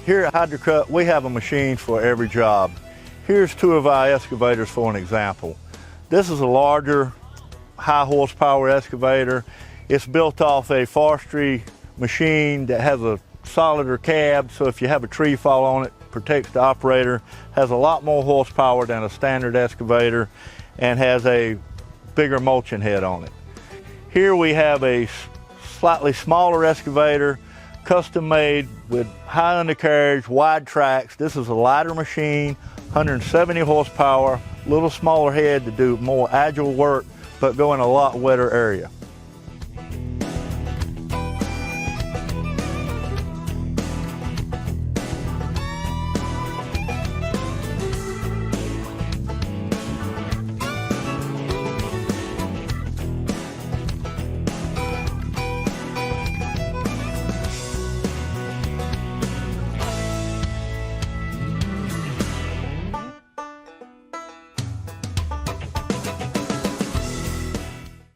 Here at Hydrocut, we have a machine for every job. Here's two of our excavators for an example. This is a larger, high horsepower excavator. It's built off a Forestry machine that has a solider cab, so if you have a tree fall on it, protects the operator. Has a lot more horsepower than a standard excavator and has a bigger mulching head on it. Here we have a slightly smaller excavator, custom made with high undercarriage, wide tracks. This is a lighter machine, 170 horsepower, little smaller head to do more agile work, but go in a lot wetter area.